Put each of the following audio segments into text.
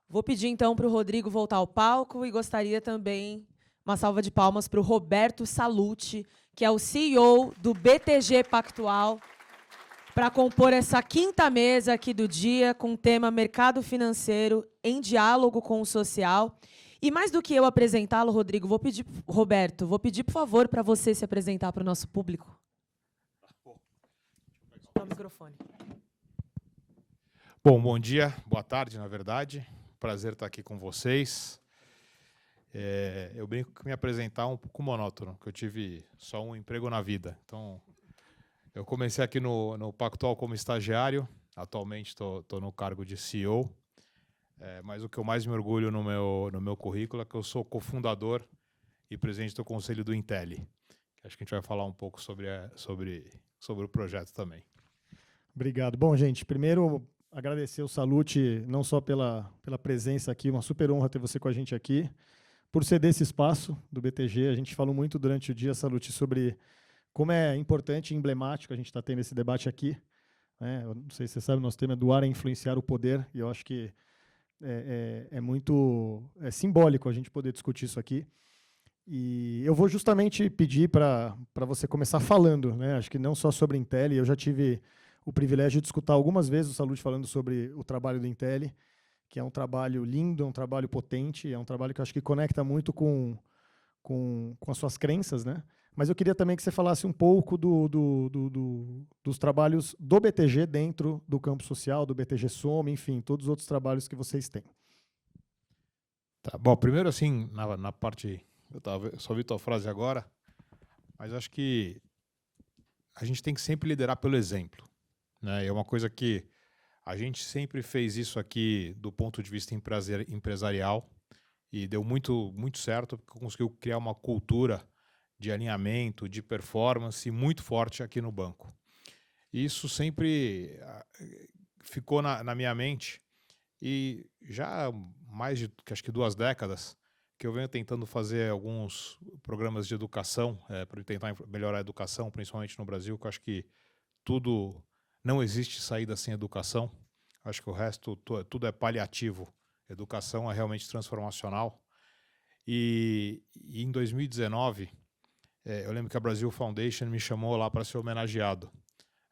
Vou pedir, então, para o Rodrigo voltar ao palco e gostaria também uma salva de palmas para o Roberto Salluti, que é o CEO do BTG Pactual, para compor essa quinta mesa aqui do dia com o tema Mercado Financeiro em Diálogo com o Social. E mais do que eu apresentá-lo, Rodrigo, Roberto, vou pedir, por favor, para você se apresentar para o nosso público. Dá o microfone. Bom dia, boa tarde, na verdade. Prazer estar aqui com vocês. Eu brinco que me apresentar um pouco monótono, que eu tive só um emprego na vida. Então, eu comecei aqui no Pactual como estagiário, atualmente estou no cargo de CEO, mas o que eu mais me orgulho no meu currículo é que eu sou cofundador e presidente do conselho do Intelli. Acho que a gente vai falar um pouco sobre o projeto também. Obrigado. Bom, gente, primeiro agradecer o Salluti, não só pela presença aqui, uma super honra ter você com a gente aqui, por ceder esse espaço do BTG. A gente falou muito durante o dia, Salluti, sobre como é importante e emblemático a gente estar tendo esse debate aqui. Eu não sei se você sabe, nosso tema é doar é influenciar o poder, e eu acho que é muito simbólico a gente poder discutir isso aqui. E eu vou justamente pedir para você começar falando, né? Acho que não só sobre Intel, eu já tive o privilégio de escutar algumas vezes o Salluti falando sobre o trabalho do Intel, que é um trabalho lindo, é um trabalho potente, é um trabalho que eu acho que conecta muito com as suas crenças, né? Mas eu queria também que você falasse um pouco dos trabalhos do BTG dentro do campo social, do BTG Soma, enfim, todos os outros trabalhos que vocês têm. Tá, bom, primeiro assim, na parte... Eu só vi tua frase agora, mas acho que a gente tem que sempre liderar pelo exemplo, né? É uma coisa que a gente sempre fez isso aqui do ponto de vista empresarial e deu muito, muito certo, porque conseguiu criar uma cultura de alinhamento, de performance muito forte aqui no banco. E isso sempre ficou na minha mente e já há mais de, acho que 2 décadas, que eu venho tentando fazer alguns programas de educação, para tentar melhorar a educação, principalmente no Brasil, que eu acho que não existe saída sem educação. Acho que o resto, tudo é paliativo. Educação é realmente transformacional. E em 2019, eu lembro que a Brasil Foundation me chamou lá para ser homenageado.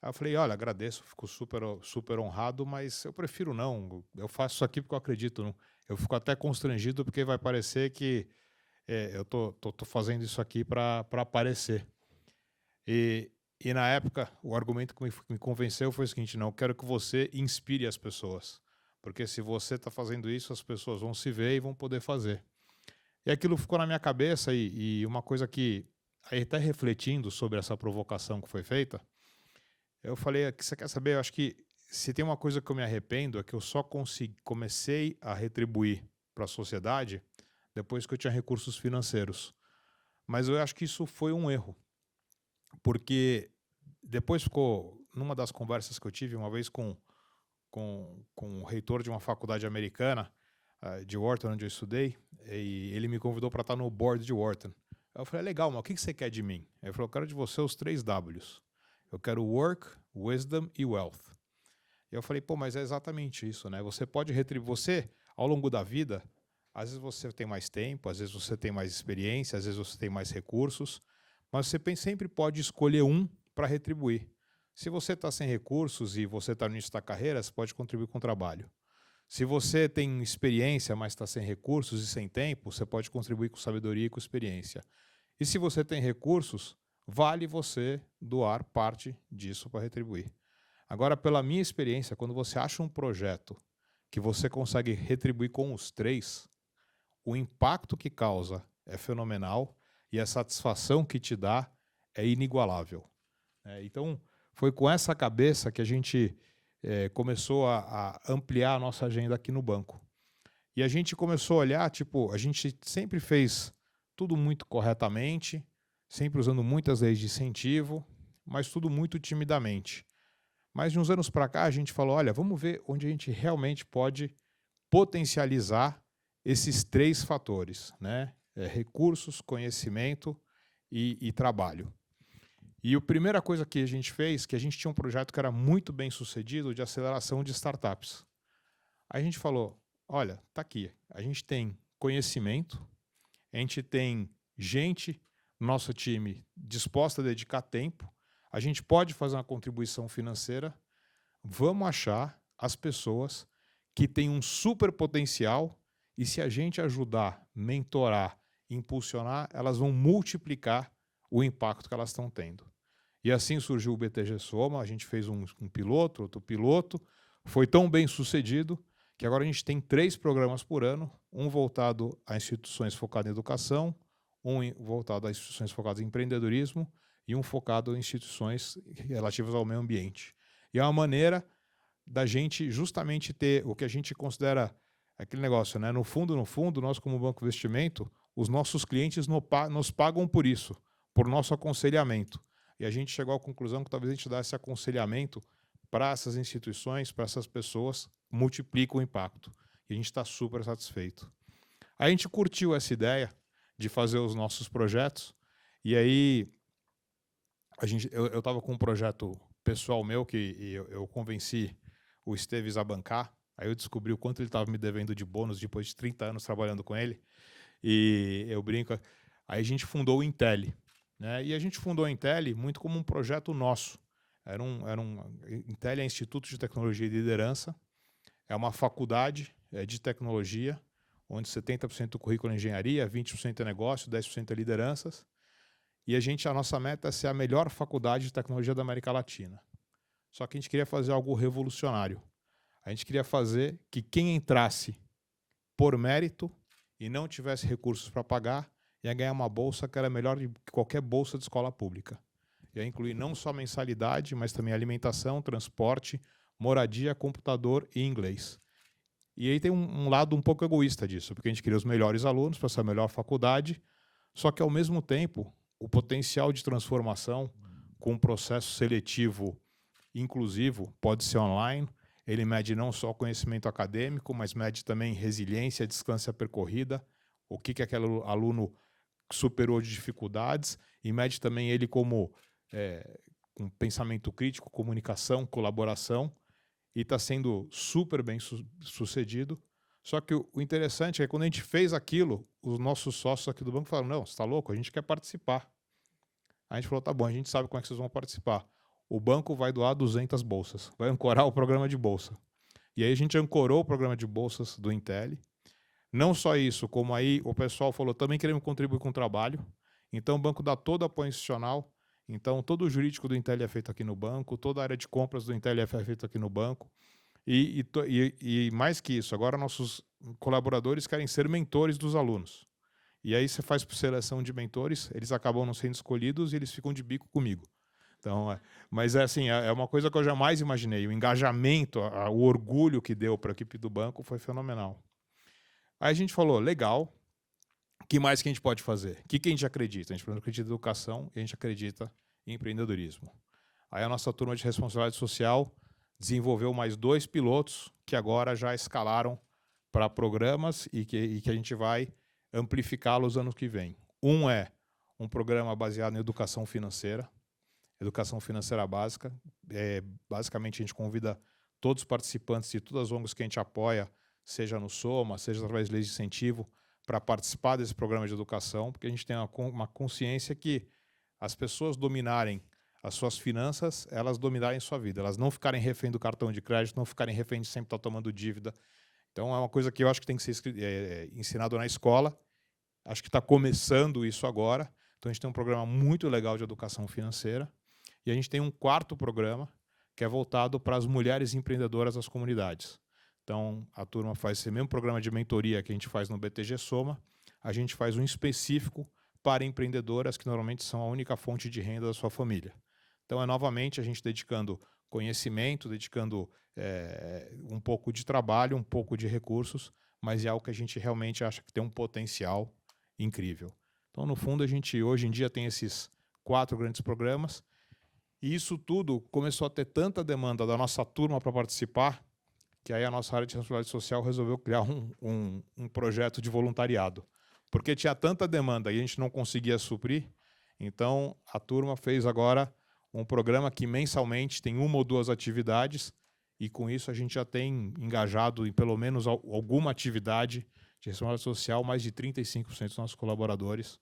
Aí eu falei, olha, agradeço, fico super honrado, mas eu prefiro não. Eu faço isso aqui porque eu acredito. Não. Eu fico até constrangido porque vai parecer que eu tô fazendo isso aqui para aparecer. E na época, o argumento que me convenceu foi o seguinte, não, eu quero que você inspire as pessoas. Porque se você está fazendo isso, as pessoas vão se ver e vão poder fazer. E aquilo ficou na minha cabeça e uma coisa que, aí até refletindo sobre essa provocação que foi feita, eu falei, você quer saber, eu acho que se tem uma coisa que eu me arrependo é que eu só comecei a retribuir para a sociedade depois que eu tinha recursos financeiros. Mas eu acho que isso foi um erro, porque depois ficou, numa das conversas que eu tive uma vez com o reitor de uma faculdade americana, de Wharton, onde eu estudei, e ele me convidou para estar no board de Wharton. Eu falei, legal, mas o que você quer de mim? Ele falou, eu quero de você os 3 Ws. Eu quero work, wisdom e wealth. E eu falei, pô, mas é exatamente isso, né? Você pode retribuir, você, ao longo da vida, às vezes você tem mais tempo, às vezes você tem mais experiência, às vezes você tem mais recursos, mas você sempre pode escolher um para retribuir. Se você está sem recursos e você está no início da carreira, você pode contribuir com o trabalho. Se você tem experiência, mas está sem recursos e sem tempo, você pode contribuir com sabedoria e com experiência. E se você tem recursos, vale você doar parte disso para retribuir. Agora, pela minha experiência, quando você acha um projeto que você consegue retribuir com os 3, o impacto que causa é fenomenal e a satisfação que te dá é inigualável. Então, foi com essa cabeça que a gente começou a ampliar a nossa agenda aqui no banco. E a gente começou a olhar, a gente sempre fez tudo muito corretamente, sempre usando muitas leis de incentivo, mas tudo muito timidamente. Mas de uns anos para cá a gente falou, olha, vamos ver onde a gente realmente pode potencializar esses 3 fatores, né? Recursos, conhecimento e trabalho. E a primeira coisa que a gente fez, que a gente tinha um projeto que era muito bem sucedido de aceleração de startups. Aí a gente falou, olha, tá aqui, a gente tem conhecimento, a gente tem gente, nosso time, disposta a dedicar tempo, a gente pode fazer uma contribuição financeira, vamos achar as pessoas que têm um super potencial e se a gente ajudar, mentorar, impulsionar, elas vão multiplicar o impacto que elas estão tendo. E assim surgiu o BTG Soma, a gente fez um piloto, outro piloto, foi tão bem sucedido que agora a gente tem 3 programas por ano, um voltado a instituições focadas em educação, um voltado a instituições focadas em empreendedorismo e um focado em instituições relativas ao meio ambiente. E é uma maneira da gente justamente ter o que a gente considera aquele negócio, né? No fundo, nós como banco de investimento, os nossos clientes nos pagam por isso, por nosso aconselhamento. E a gente chegou à conclusão que talvez a gente dê esse aconselhamento para essas instituições, para essas pessoas, multiplica o impacto. E a gente está super satisfeito. A gente curtiu essa ideia de fazer os nossos projetos, e aí eu estava com um projeto pessoal meu que eu convenci o Esteves a bancar, aí eu descobri o quanto ele estava me devendo de bônus depois de 30 anos trabalhando com ele, e eu brinco, aí a gente fundou o Intel, né? E a gente fundou o Intel muito como um projeto nosso. Intel é Instituto de Tecnologia e Liderança, é uma faculdade de tecnologia, onde 70% do currículo é engenharia, 20% é negócio, 10% é lideranças. E a nossa meta é ser a melhor faculdade de tecnologia da América Latina. Só que a gente queria fazer algo revolucionário. A gente queria fazer que quem entrasse por mérito e não tivesse recursos para pagar, ia ganhar uma bolsa que era melhor que qualquer bolsa de escola pública. Ia incluir não só mensalidade, mas também alimentação, transporte, moradia, computador e inglês. E aí tem um lado um pouco egoísta disso, porque a gente queria os melhores alunos para essa melhor faculdade, só que ao mesmo tempo o potencial de transformação com um processo seletivo inclusivo pode ser online. Ele mede não só conhecimento acadêmico, mas mede também resiliência, distância percorrida, o que aquele aluno superou de dificuldades, e mede também ele como com pensamento crítico, comunicação, colaboração, e está sendo super bem sucedido. Só que o interessante é que quando a gente fez aquilo, os nossos sócios aqui do banco falaram, não, você está louco? A gente quer participar. A gente falou, tá bom, a gente sabe como é que vocês vão participar. O banco vai doar 200 bolsas, vai ancorar o programa de bolsa. E aí a gente ancorou o programa de bolsas do Intel. Não só isso, como aí o pessoal falou, também queremos contribuir com o trabalho. Então o banco dá todo o apoio institucional. Então todo o jurídico do Intel é feito aqui no banco, toda a área de compras do Intel é feita aqui no banco. E mais que isso, agora nossos colaboradores querem ser mentores dos alunos. E aí você faz por seleção de mentores, eles acabam não sendo escolhidos e eles ficam de bico comigo. Então, mas assim, é uma coisa que eu jamais imaginei. O engajamento, o orgulho que deu para a equipe do banco foi fenomenal. Aí a gente falou, legal, o que mais que a gente pode fazer? O que a gente acredita? A gente acredita em educação e a gente acredita em empreendedorismo. Aí a nossa turma de responsabilidade social desenvolveu mais 2 pilotos que agora já escalaram para programas e que a gente vai amplificá-los ano que vem. Um é um programa baseado em educação financeira básica. Basicamente, a gente convida todos os participantes de todas as ONGs que a gente apoia, seja no Soma, seja através de leis de incentivo, para participar desse programa de educação, porque a gente tem uma consciência que as pessoas dominarem as suas finanças, elas dominarem sua vida, elas não ficarem refém do cartão de crédito, não ficarem refém de sempre estar tomando dívida. Então é uma coisa que eu acho que tem que ser ensinado na escola, acho que está começando isso agora. Então a gente tem um programa muito legal de educação financeira, e a gente tem um 4º programa, que é voltado para as mulheres empreendedoras das comunidades. Então a turma faz esse mesmo programa de mentoria que a gente faz no BTG Soma, a gente faz um específico para empreendedoras que normalmente são a única fonte de renda da sua família. Então, novamente a gente dedicando conhecimento, dedicando um pouco de trabalho, um pouco de recursos, mas é algo que a gente realmente acha que tem um potencial incrível. Então, no fundo, a gente hoje em dia tem esses 4 grandes programas, e isso tudo começou a ter tanta demanda da nossa turma para participar, que aí a nossa área de responsabilidade social resolveu criar um projeto de voluntariado. Porque tinha tanta demanda e a gente não conseguia suprir, então a turma fez agora um programa que mensalmente tem 1 ou 2 atividades e com isso a gente já tem engajado em pelo menos alguma atividade de responsabilidade social mais de 35% dos nossos colaboradores.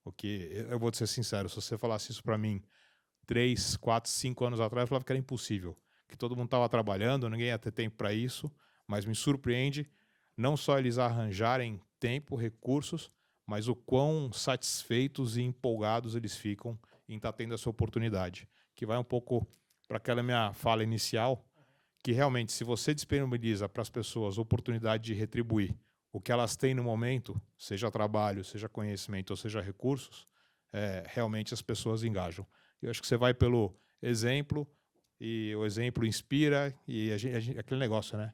O que, eu vou te ser sincero, se você falasse isso para mim 3, 4, 5 anos atrás, eu falava que era impossível, que todo mundo estava trabalhando, ninguém ia ter tempo para isso, mas me surpreende não só eles arranjarem tempo, recursos, mas o quão satisfeitos e empolgados eles ficam em estar tendo essa oportunidade, que vai um pouco para aquela minha fala inicial, que realmente, se você disponibiliza para as pessoas a oportunidade de retribuir o que elas têm no momento, seja trabalho, seja conhecimento ou seja recursos, realmente as pessoas engajam. Eu acho que você vai pelo exemplo, e o exemplo inspira, e aquele negócio, né?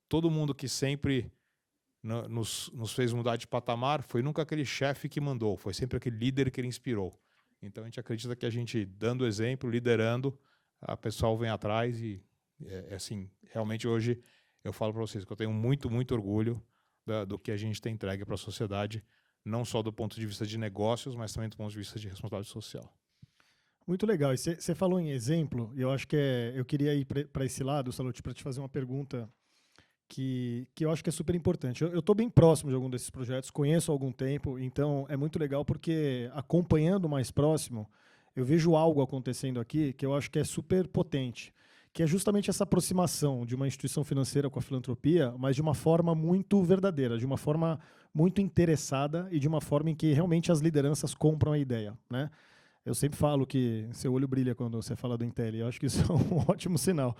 Todo mundo que sempre nos fez mudar de patamar foi nunca aquele chefe que mandou, foi sempre aquele líder que ele inspirou. Então a gente acredita que a gente, dando exemplo, liderando, a pessoal vem atrás e, assim, realmente hoje eu falo para vocês que eu tenho muito, muito orgulho do que a gente tem entregue para a sociedade, não só do ponto de vista de negócios, mas também do ponto de vista de responsabilidade social. Muito legal. E você falou em exemplo, e eu acho que eu queria ir para esse lado, Salute, para te fazer uma pergunta que eu acho que é super importante. Eu estou bem próximo de algum desses projetos, conheço há algum tempo, então é muito legal porque acompanhando mais próximo, eu vejo algo acontecendo aqui que eu acho que é super potente, que é justamente essa aproximação de uma instituição financeira com a filantropia, mas de uma forma muito verdadeira, de uma forma muito interessada e de uma forma em que realmente as lideranças compram a ideia, né? Eu sempre falo que seu olho brilha quando você fala do Intel, e eu acho que isso é um ótimo sinal.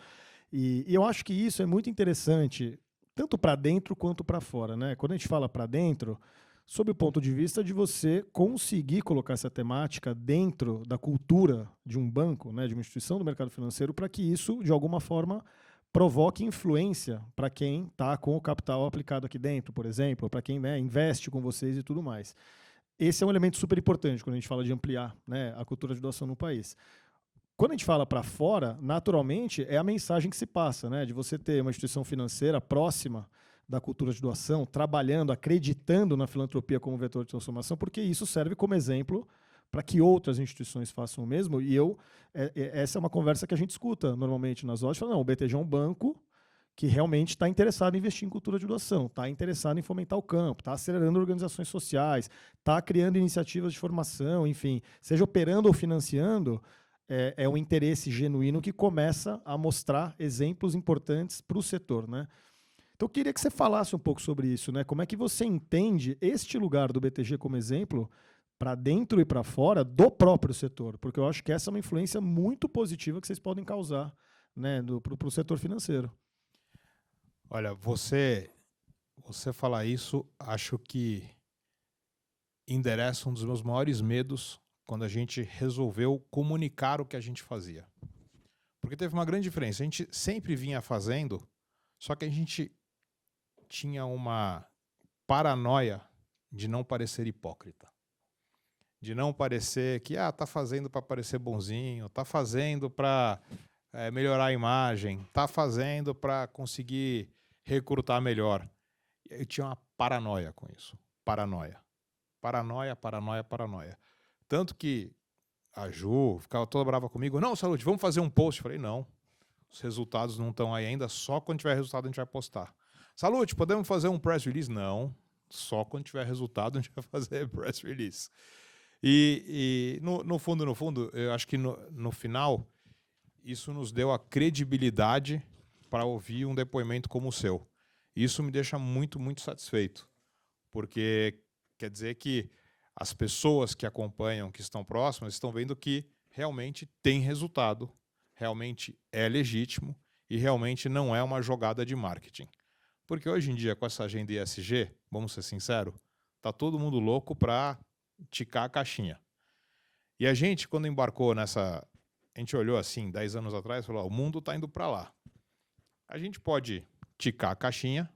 E eu acho que isso é muito interessante, tanto para dentro quanto para fora, né? Quando a gente fala para dentro, sob o ponto de vista de você conseguir colocar essa temática dentro da cultura de um banco, né, de uma instituição do mercado financeiro, para que isso, de alguma forma, provoque influência para quem está com o capital aplicado aqui dentro, por exemplo, para quem, né, investe com vocês e tudo mais. Esse é um elemento super importante quando a gente fala de ampliar, né, a cultura de doação no país. Quando a gente fala para fora, naturalmente, é a mensagem que se passa, né? De você ter uma instituição financeira próxima da cultura de doação, trabalhando, acreditando na filantropia como vetor de transformação, porque isso serve como exemplo para que outras instituições façam o mesmo. E essa é uma conversa que a gente escuta normalmente nas lojas. Fala, não, o BTG é um banco que realmente está interessado em investir em cultura de doação, está interessado em fomentar o campo, está acelerando organizações sociais, está criando iniciativas de formação, enfim, seja operando ou financiando, é um interesse genuíno que começa a mostrar exemplos importantes para o setor, né? Então, eu queria que você falasse um pouco sobre isso, né? Como é que você entende este lugar do BTG como exemplo para dentro e para fora do próprio setor? Porque eu acho que essa é uma influência muito positiva que vocês podem causar, né, para o setor financeiro. Olha, você falar isso, acho que endereça um dos meus maiores medos quando a gente resolveu comunicar o que a gente fazia. Porque teve uma grande diferença. A gente sempre vinha fazendo, só que a gente tinha uma paranoia de não parecer hipócrita. De não parecer que tá fazendo para parecer bonzinho, tá fazendo para melhorar a imagem, tá fazendo para conseguir recrutar melhor. Eu tinha uma paranoia com isso. Paranoia. Tanto que a Ju ficava toda brava comigo. Não, Salute, vamos fazer um post. Eu falei, não. Os resultados não estão aí ainda. Só quando tiver resultado a gente vai postar. Salute, podemos fazer um press release? Não. Só quando tiver resultado a gente vai fazer press release. E no fundo, eu acho que no final, isso nos deu a credibilidade para ouvir um depoimento como o seu. Isso me deixa muito, muito satisfeito. Porque quer dizer que as pessoas que acompanham, que estão próximas, estão vendo que realmente tem resultado, realmente é legítimo e realmente não é uma jogada de marketing. Porque hoje em dia, com essa agenda ESG, vamos ser sinceros, tá todo mundo louco para ticar a caixinha. E a gente, quando embarcou nessa... A gente olhou assim, 10 anos atrás, e falou, o mundo está indo para lá. A gente pode ticar a caixinha,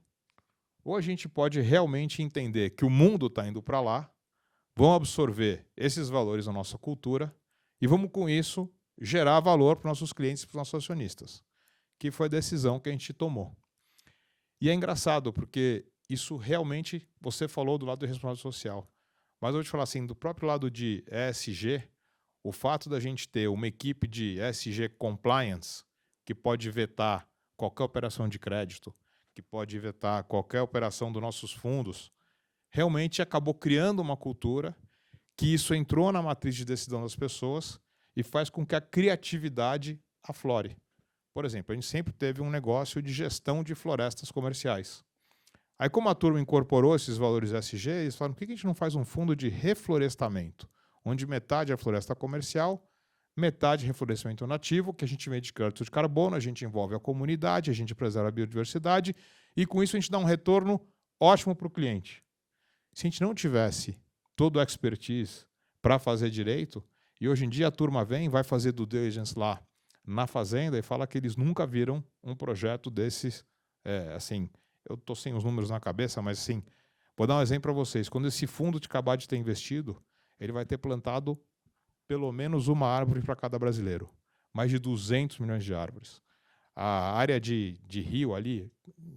ou a gente pode realmente entender que o mundo está indo para lá, vamos absorver esses valores na nossa cultura e vamos, com isso, gerar valor para os nossos clientes e para os nossos acionistas, que foi a decisão que a gente tomou. E é engraçado, porque isso realmente, você falou do lado do responsabilidade social, mas eu vou te falar assim, do próprio lado de ESG, o fato da gente ter uma equipe de ESG Compliance que pode vetar qualquer operação de crédito, que pode vetar qualquer operação dos nossos fundos, realmente acabou criando uma cultura que isso entrou na matriz de decisão das pessoas e faz com que a criatividade aflore. Por exemplo, a gente sempre teve um negócio de gestão de florestas comerciais. Aí, como a turma incorporou esses valores ESG, eles falaram, por que a gente não faz um fundo de reflorestamento, onde metade é floresta comercial, metade é reflorestamento nativo, que a gente vende crédito de carbono, a gente envolve a comunidade, a gente preserva a biodiversidade, e com isso a gente dá um retorno ótimo para o cliente. Se a gente não tivesse todo o expertise para fazer direito, e hoje em dia a turma vem, vai fazer due diligence lá na fazenda e fala que eles nunca viram um projeto desses, assim, eu estou sem os números na cabeça, mas assim, vou dar um exemplo para vocês. Quando esse fundo acabar de ter investido, ele vai ter plantado pelo menos uma árvore para cada brasileiro. Mais de 200 milhões de árvores. A área de rio ali,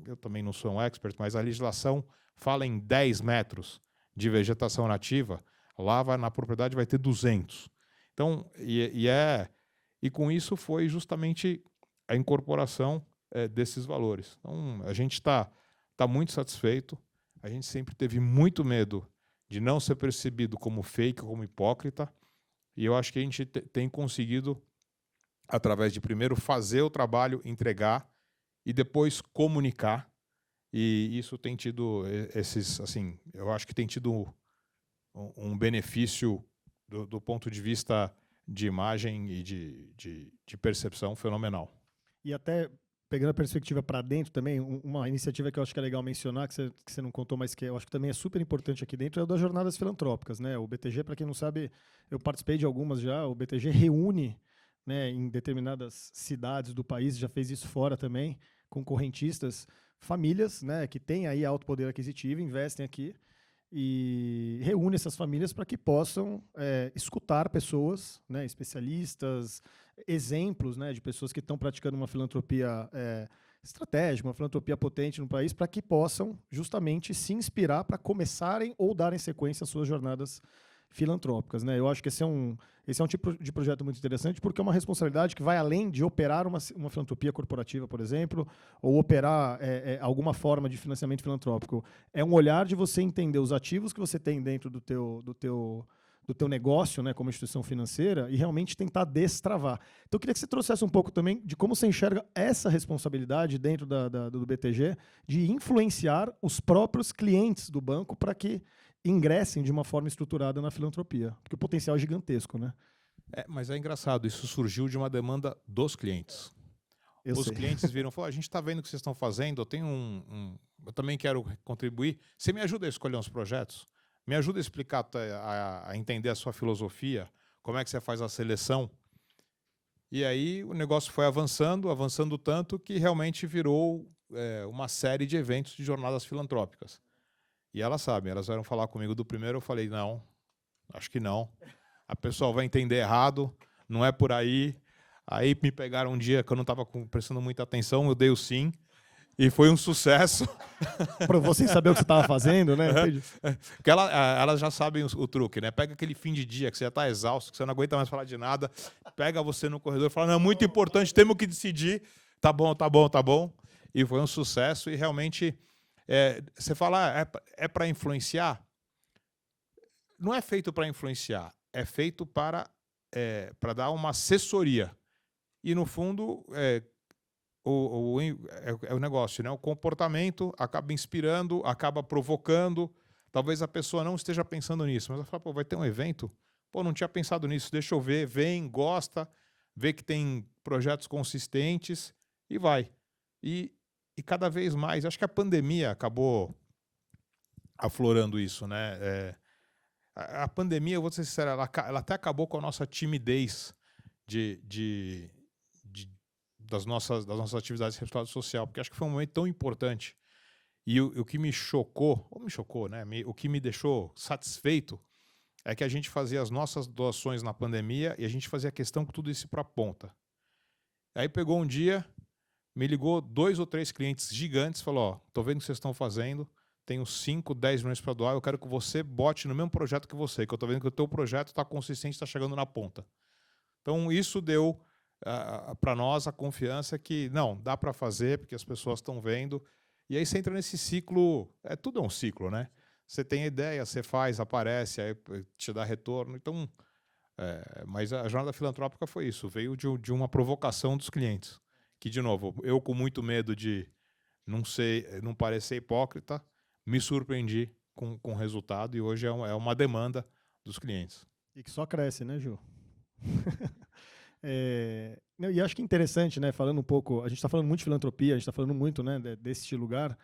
eu também não sou um expert, mas a legislação fala em 10 metros de vegetação nativa, lá na propriedade vai ter 200. Então, e com isso foi justamente a incorporação desses valores. Então, a gente está muito satisfeito, a gente sempre teve muito medo de não ser percebido como fake, como hipócrita, e eu acho que a gente tem conseguido, através de primeiro fazer o trabalho, entregar, e depois comunicar, e isso tem tido assim, eu acho que tem tido um benefício do ponto de vista de imagem e de percepção fenomenal. E até pegando a perspectiva para dentro também, uma iniciativa que eu acho que é legal mencionar, que você não contou, mas que eu acho que também é super importante aqui dentro, é o das jornadas filantrópicas, né? O BTG, para quem não sabe, eu participei de algumas já, o BTG reúne, né, em determinadas cidades do país, já fez isso fora também, com correntistas, famílias, né, que têm aí alto poder aquisitivo, investem aqui, e reúne essas famílias para que possam escutar pessoas, né, especialistas, exemplos, né, de pessoas que estão praticando uma filantropia estratégica, uma filantropia potente no país, para que possam justamente se inspirar para começarem ou darem sequência às suas jornadas filantrópicas, né? Eu acho que esse é um tipo de projeto muito interessante, porque é uma responsabilidade que vai além de operar uma filantropia corporativa, por exemplo, ou operar alguma forma de financiamento filantrópico. É um olhar de você entender os ativos que você tem dentro do teu negócio, né, como instituição financeira, e realmente tentar destravar. Então, eu queria que você trouxesse um pouco também de como você enxerga essa responsabilidade dentro do BTG de influenciar os próprios clientes do banco para que ingressem de uma forma estruturada na filantropia, porque o potencial é gigantesco, né? Mas é engraçado, isso surgiu de uma demanda dos clientes. Os clientes viram, falaram, a gente está vendo o que vocês estão fazendo, eu tenho eu também quero contribuir. Você me ajuda a escolher uns projetos? Me ajuda a explicar, a entender a sua filosofia, como é que você faz a seleção? E aí o negócio foi avançando tanto que realmente virou uma série de eventos de jornadas filantrópicas. E elas sabem, elas vieram falar comigo do primeiro, eu falei, não, acho que não. A pessoa vai entender errado, não é por aí. Aí me pegaram um dia que eu não estava prestando muita atenção, eu dei o sim, e foi um sucesso. Para você saber o que você estava fazendo, né? Porque elas já sabem o truque, né? Pega aquele fim de dia que você já está exausto, que você não aguenta mais falar de nada, pega você no corredor e fala, não, é muito importante, temos que decidir, tá bom. E foi um sucesso, e realmente... você fala, é para influenciar? Não é feito para influenciar, é feito para dar uma assessoria. E, no fundo, é o negócio, né? O comportamento acaba inspirando, acaba provocando. Talvez a pessoa não esteja pensando nisso, mas ela fala, pô, vai ter um evento? Pô, não tinha pensado nisso, deixa eu ver. Vem, gosta, vê que tem projetos consistentes e vai. E cada vez mais, acho que a pandemia acabou aflorando isso, né? A pandemia, eu vou ser sincero, ela até acabou com a nossa timidez das nossas atividades de responsabilidade social, porque acho que foi um momento tão importante. E o que me chocou, né? O que me deixou satisfeito é que a gente fazia as nossas doações na pandemia e a gente fazia questão com tudo isso para a ponta. Aí pegou um dia... Me ligou 2 ou 3 clientes gigantes, falou, tô vendo o que vocês estão fazendo, tenho 5, 10 milhões para doar, eu quero que você bote no mesmo projeto que você, que eu tô vendo que o teu projeto está consistente, está chegando na ponta. Então isso deu para nós, a confiança é que, não, dá para fazer, porque as pessoas estão vendo. E aí você entra nesse ciclo, tudo é um ciclo, né? Você tem a ideia, você faz, aparece, aí te dá retorno. Então, mas a jornada filantrópica foi isso, veio de uma provocação dos clientes. Que, de novo, eu com muito medo de não parecer hipócrita, me surpreendi com o resultado e hoje é uma demanda dos clientes. E que só cresce, né, Ju? E acho que é interessante, né, falando um pouco, a gente está falando muito de filantropia, a gente está falando muito, né, desse lugar,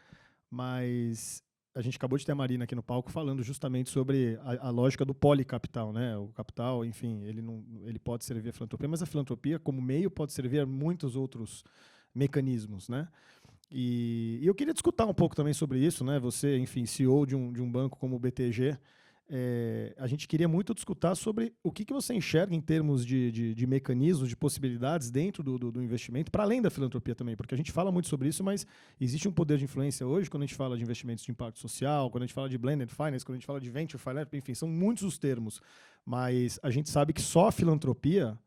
mas a gente acabou de ter a Marina aqui no palco falando justamente sobre a lógica do policapital, né? O capital, enfim, ele pode servir a filantropia, mas a filantropia como meio pode servir a muitos outros mecanismos, né? E eu queria discutir um pouco também sobre isso, né? Você, enfim, CEO de um banco como o BTG, a gente queria muito discutir sobre o que você enxerga em termos de mecanismos, de possibilidades dentro do investimento, para além da filantropia também, porque a gente fala muito sobre isso, mas existe um poder de influência hoje quando a gente fala de investimentos de impacto social, quando a gente fala de blended finance, quando a gente fala de venture finance, enfim, são muitos os termos, mas a gente sabe que só a filantropia,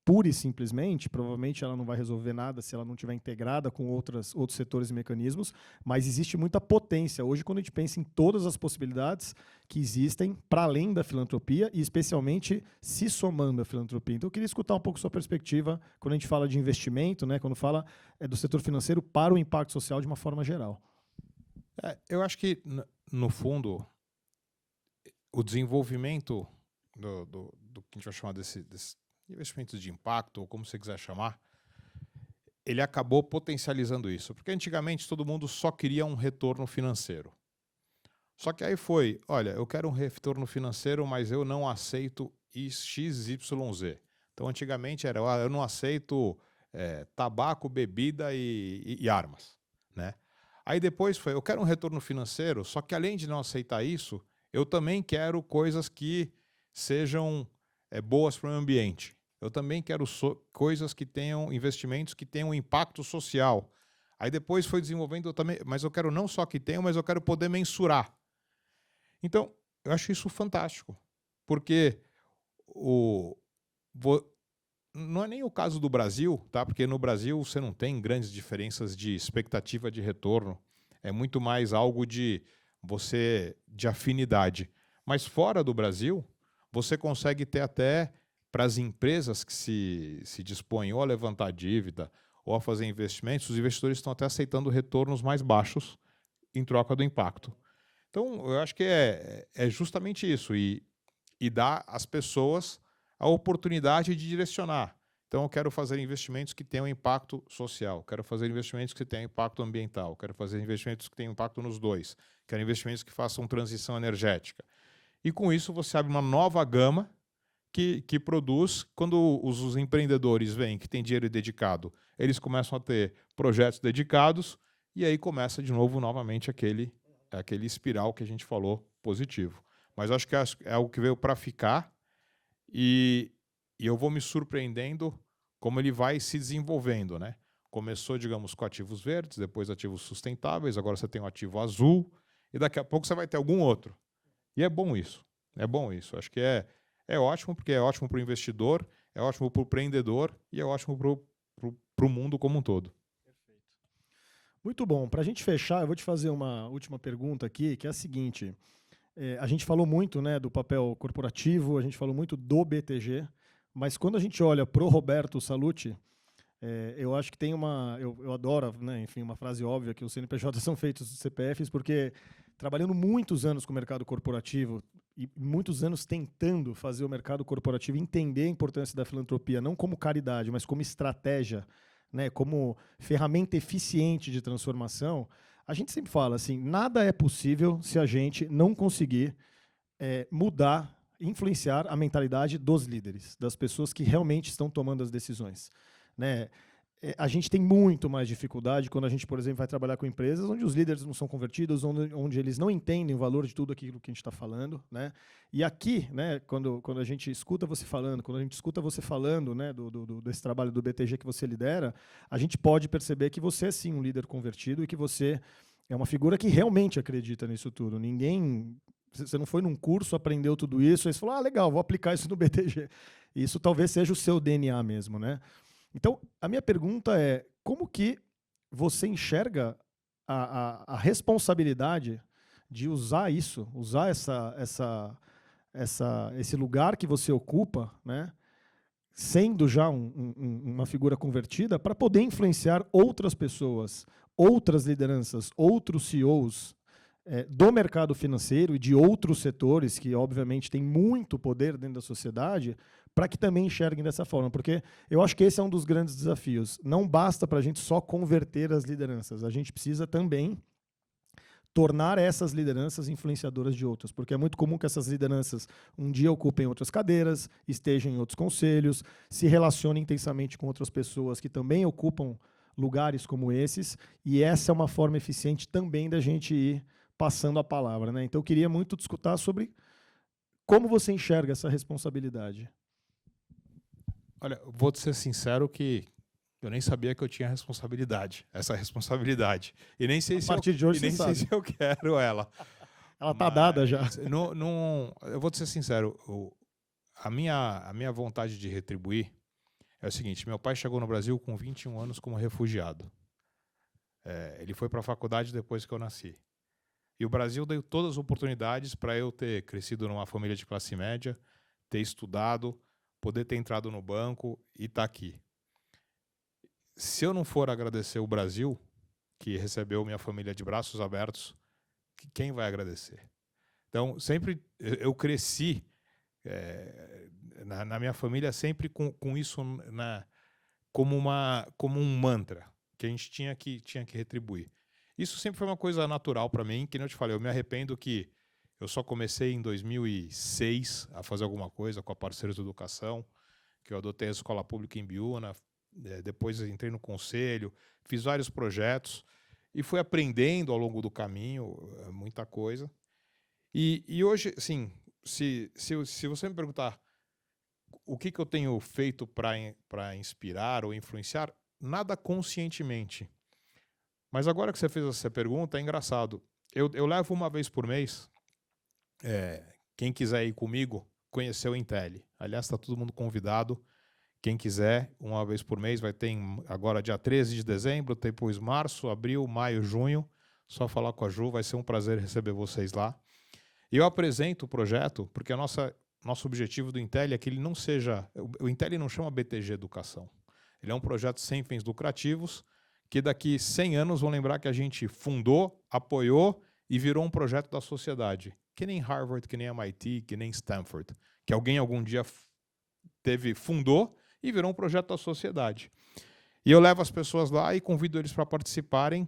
pura e simplesmente, provavelmente ela não vai resolver nada se ela não estiver integrada com outros setores e mecanismos, mas existe muita potência hoje quando a gente pensa em todas as possibilidades que existem para além da filantropia e especialmente se somando à filantropia. Então eu queria escutar um pouco sua perspectiva quando a gente fala de investimento, né, quando fala do setor financeiro para o impacto social de uma forma geral. Eu acho que, no fundo, o desenvolvimento do que a gente vai chamar desse investimentos de impacto, ou como você quiser chamar, ele acabou potencializando isso. Porque antigamente todo mundo só queria um retorno financeiro. Só que aí foi, olha, eu quero um retorno financeiro, mas eu não aceito XYZ. Então antigamente era, eu não aceito tabaco, bebida e armas, né? Aí depois foi, eu quero um retorno financeiro, só que além de não aceitar isso, eu também quero coisas que sejam boas para o meio ambiente. Eu também quero coisas que tenham investimentos que tenham impacto social. Aí depois foi desenvolvendo também, mas eu quero não só que tenham, mas eu quero poder mensurar. Então, eu acho isso fantástico, porque não é nem o caso do Brasil, tá? Porque no Brasil você não tem grandes diferenças de expectativa de retorno. É muito mais algo de afinidade. Mas fora do Brasil, você consegue ter até para as empresas que se dispõem ou a levantar dívida ou a fazer investimentos, os investidores estão até aceitando retornos mais baixos em troca do impacto. Então, eu acho que é justamente isso, e dar às pessoas a oportunidade de direcionar. Então, eu quero fazer investimentos que tenham impacto social, quero fazer investimentos que tenham impacto ambiental, quero fazer investimentos que tenham impacto nos dois, quero investimentos que façam transição energética. E com isso você abre uma nova gama que produz, quando os empreendedores veem que tem dinheiro dedicado, eles começam a ter projetos dedicados e aí começa de novo, novamente, aquele espiral que a gente falou positivo. Mas eu acho que é algo que veio para ficar e eu vou me surpreendendo como ele vai se desenvolvendo, né? Começou, digamos, com ativos verdes, depois ativos sustentáveis, agora você tem o ativo azul e daqui a pouco você vai ter algum outro. E é bom isso. É bom isso. Acho que é ótimo, porque é ótimo para o investidor, é ótimo para o empreendedor e é ótimo para o mundo como um todo. Perfeito. Muito bom. Para a gente fechar, eu vou te fazer uma última pergunta aqui, que é a seguinte. A gente falou muito, né, do papel corporativo, a gente falou muito do BTG, mas quando a gente olha para o Roberto Sallouti, eu acho que tem eu adoro, né, enfim, uma frase óbvia que os CNPJs são feitos de CPFs, porque trabalhando muitos anos com o mercado corporativo e muitos anos tentando fazer o mercado corporativo entender a importância da filantropia, não como caridade, mas como estratégia, né, como ferramenta eficiente de transformação, a gente sempre fala assim, nada é possível se a gente não conseguir mudar, influenciar a mentalidade dos líderes, das pessoas que realmente estão tomando as decisões, né? A gente tem muito mais dificuldade quando a gente, por exemplo, vai trabalhar com empresas onde os líderes não são convertidos, onde eles não entendem o valor de tudo aquilo que a gente está falando, né? E aqui, né, quando a gente escuta você falando, quando a gente escuta você falando, né, desse trabalho do BTG que você lidera, a gente pode perceber que você é sim um líder convertido e que você é uma figura que realmente acredita nisso tudo. Você não foi num curso, aprendeu tudo isso, e você falou, legal, vou aplicar isso no BTG. Isso talvez seja o seu DNA mesmo, né? Então, a minha pergunta é, como que você enxerga a responsabilidade de usar isso, usar esse lugar que você ocupa, né, sendo já uma figura convertida, para poder influenciar outras pessoas, outras lideranças, outros CEOs do mercado financeiro e de outros setores que, obviamente, têm muito poder dentro da sociedade, para que também enxerguem dessa forma. Porque eu acho que esse é um dos grandes desafios. Não basta para a gente só converter as lideranças, a gente precisa também tornar essas lideranças influenciadoras de outras, porque é muito comum que essas lideranças um dia ocupem outras cadeiras, estejam em outros conselhos, se relacionem intensamente com outras pessoas que também ocupam lugares como esses, e essa é uma forma eficiente também da gente ir passando a palavra, né? Então eu queria muito discutir sobre como você enxerga essa responsabilidade. Olha, vou te ser sincero que eu nem sabia que eu tinha essa responsabilidade. E nem sei, se eu quero ela. Ela está dada já. Eu vou te ser sincero, a minha vontade de retribuir é o seguinte: meu pai chegou no Brasil com 21 anos como refugiado. Ele foi para a faculdade depois que eu nasci. E o Brasil deu todas as oportunidades para eu ter crescido numa família de classe média, ter estudado, poder ter entrado no banco e estar aqui. Se eu não for agradecer o Brasil, que recebeu minha família de braços abertos, quem vai agradecer? Então, sempre eu cresci na minha família sempre com isso como um mantra que a gente tinha que retribuir. Isso sempre foi uma coisa natural para mim, que nem eu te falei, eu me arrependo que eu só comecei em 2006 a fazer alguma coisa com a Parceiros de Educação, que eu adotei a escola pública em Biúna, depois entrei no conselho, fiz vários projetos e fui aprendendo ao longo do caminho muita coisa. E hoje, assim, se você me perguntar o que eu tenho feito para inspirar ou influenciar, nada conscientemente. Mas agora que você fez essa pergunta, é engraçado. Eu levo uma vez por mês, quem quiser ir comigo, conhecer o Intelli. Aliás, está todo mundo convidado. Quem quiser, uma vez por mês, vai ter agora dia 13 de dezembro, depois março, abril, maio, junho. Só falar com a Ju, vai ser um prazer receber vocês lá. E eu apresento o projeto, porque nosso objetivo do Intelli é que ele não seja... O Intelli não chama BTG Educação. Ele é um projeto sem fins lucrativos, que daqui 100 anos vão lembrar que a gente fundou, apoiou e virou um projeto da sociedade. Que nem Harvard, que nem MIT, que nem Stanford. Que alguém algum dia fundou e virou um projeto da sociedade. E eu levo as pessoas lá e convido eles para participarem,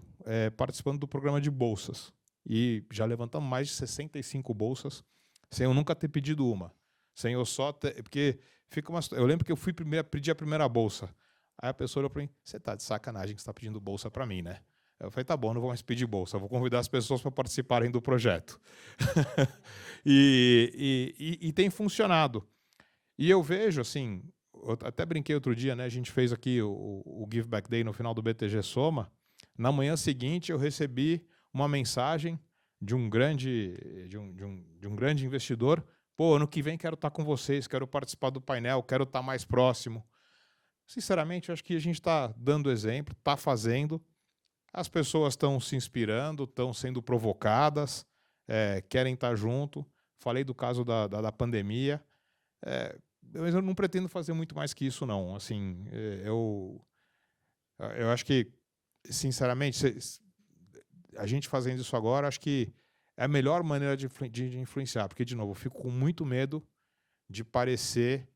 participando do programa de bolsas. E já levantamos mais de 65 bolsas, sem eu nunca ter pedido uma. Sem eu só ter... Porque eu lembro que eu fui pedir a primeira bolsa. Aí a pessoa olhou para mim: você está de sacanagem que você está pedindo bolsa para mim, né? Eu falei: tá bom, não vou mais pedir bolsa, eu vou convidar as pessoas para participarem do projeto. e tem funcionado. E eu vejo, assim, eu até brinquei outro dia, né? A gente fez aqui o Give Back Day no final do BTG Soma. Na manhã seguinte eu recebi uma mensagem de um grande investidor: pô, ano que vem quero estar com vocês, quero participar do painel, quero estar mais próximo. Sinceramente, eu acho que a gente está dando exemplo, está fazendo, as pessoas estão se inspirando, estão sendo provocadas, querem estar junto. Falei do caso da pandemia, mas eu não pretendo fazer muito mais que isso, não. Assim, eu acho que, sinceramente, a gente fazendo isso agora, acho que é a melhor maneira de influenciar, porque, de novo, eu fico com muito medo de parecer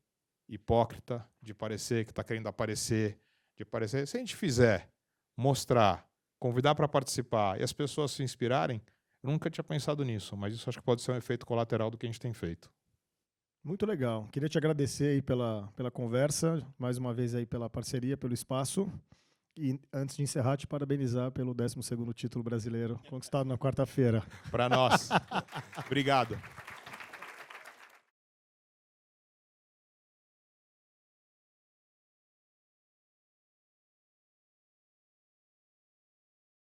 hipócrita, de parecer que está querendo aparecer, de parecer... Se a gente fizer, mostrar, convidar para participar e as pessoas se inspirarem, eu nunca tinha pensado nisso, mas isso acho que pode ser um efeito colateral do que a gente tem feito. Muito legal. Queria te agradecer aí pela conversa, mais uma vez aí pela parceria, pelo espaço. E antes de encerrar, te parabenizar pelo 12º título brasileiro conquistado na quarta-feira. Para nós. Obrigado.